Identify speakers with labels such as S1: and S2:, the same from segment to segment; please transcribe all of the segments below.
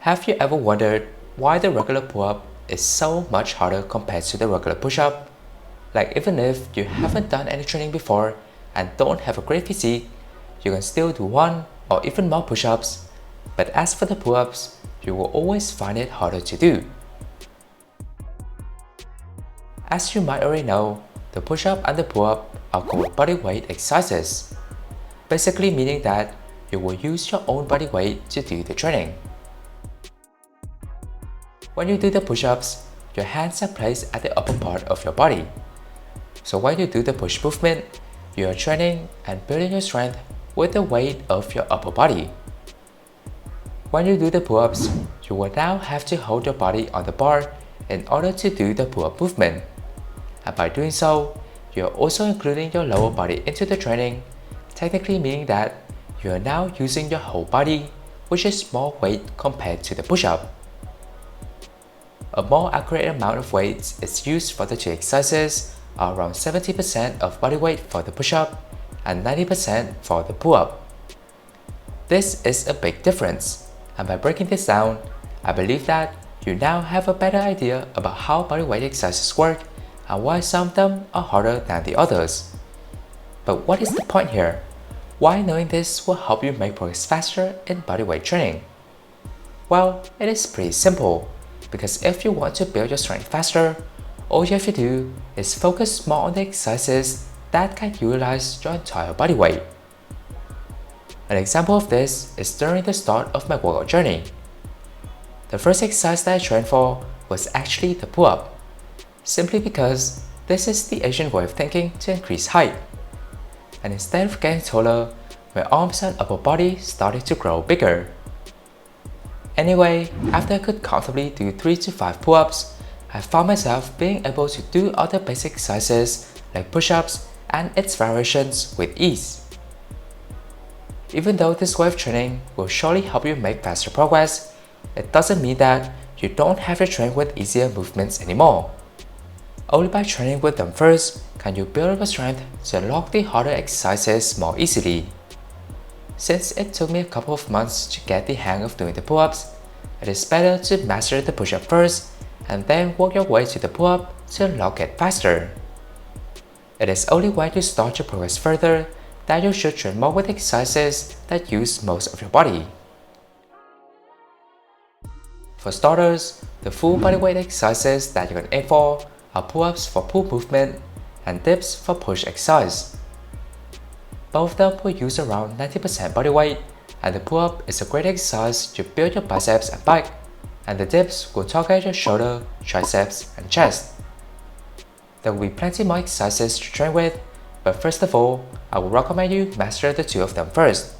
S1: Have you ever wondered why the regular pull-up is so much harder compared to the regular push-up? Like even if you haven't done any training before and don't have a great physique, you can still do one or even more push-ups. But as for the pull-ups, you will always find it harder to do. As you might already know, the push-up and the pull-up are called body weight exercises, basically meaning that you will use your own body weight to do the training. When you do the push-ups, your hands are placed at the upper part of your body. So when you do the push movement, you are training and building your strength with the weight of your upper body. When you do the pull-ups, you will now have to hold your body on the bar in order to do the pull-up movement. And by doing so, you are also including your lower body into the training, technically meaning that you are now using your whole body, which is more weight compared to the push-up. A more accurate amount of weights is used for the two exercises, around 70% of body weight for the push-up and 90% for the pull-up. This is a big difference, and by breaking this down, I believe that you now have a better idea about how body weight exercises work and why some of them are harder than the others. But what is the point here? Why knowing this will help you make progress faster in bodyweight training? Well, it is pretty simple, because if you want to build your strength faster, all you have to do is focus more on the exercises that can utilize your entire body weight. An example of this is during the start of my workout journey. The first exercise that I trained for was actually the pull-up, simply because this is the Asian way of thinking to increase height. And instead of getting taller, my arms and upper body started to grow bigger. Anyway, after I could comfortably do 3 to 5 pull-ups, I found myself being able to do other basic exercises like push-ups and its variations with ease. Even though this way of training will surely help you make faster progress, it doesn't mean that you don't have to train with easier movements anymore. Only by training with them first can you build up your strength to unlock the harder exercises more easily. Since it took me a couple of months to get the hang of doing the pull-ups, it is better to master the push-up first and then work your way to the pull-up to unlock it faster. It is only when you start to progress further that you should train more with exercises that use most of your body. For starters, the full bodyweight exercises that you can aim for are pull-ups for pull movement and dips for push exercise. Both of them will use around 90% body weight, and the pull-up is a great exercise to build your biceps and back, and the dips will target your shoulder, triceps, and chest. There will be plenty more exercises to train with, but first of all, I would recommend you master the two of them first.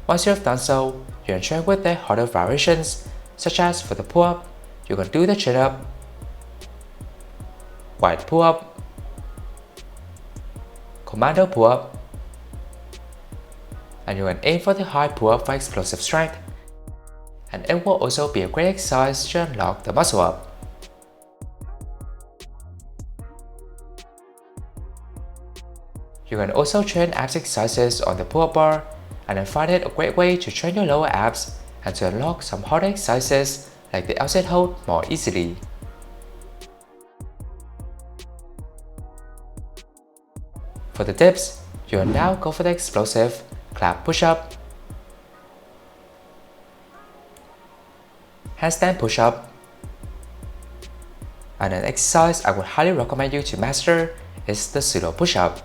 S1: Once you have done so, you can train with their harder variations, such as for the pull-up, you can do the chin-up, wide pull-up, commando pull-up, and you can aim for the high pull-up for explosive strength, and it will also be a great exercise to unlock the muscle up. You can also train abs exercises on the pull-up bar, and I find it a great way to train your lower abs and to unlock some harder exercises like the outside hold more easily. For the dips, you will now go for the explosive clap push-up, handstand push-up, and an exercise I would highly recommend you to master is the pseudo push-up.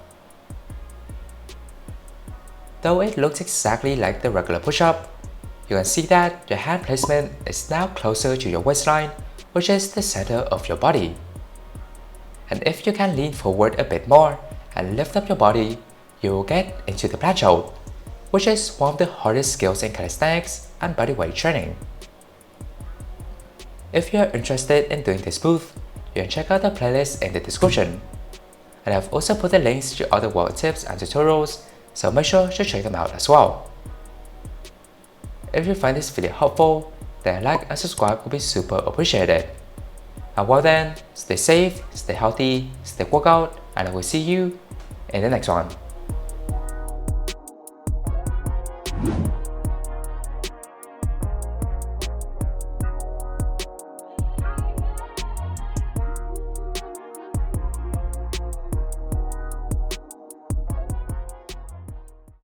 S1: Though it looks exactly like the regular push-up, you can see that your hand placement is now closer to your waistline, which is the center of your body. And if you can lean forward a bit more and lift up your body, you will get into the planche hold, which is one of the hardest skills in calisthenics and bodyweight training. If you are interested in doing this move, you can check out the playlist in the description. And I've also put the links to other workout tips and tutorials, so make sure to check them out as well. If you find this video helpful, then a like and subscribe would be super appreciated. And well then, stay safe, stay healthy, stay workout, and I will see you in the next one.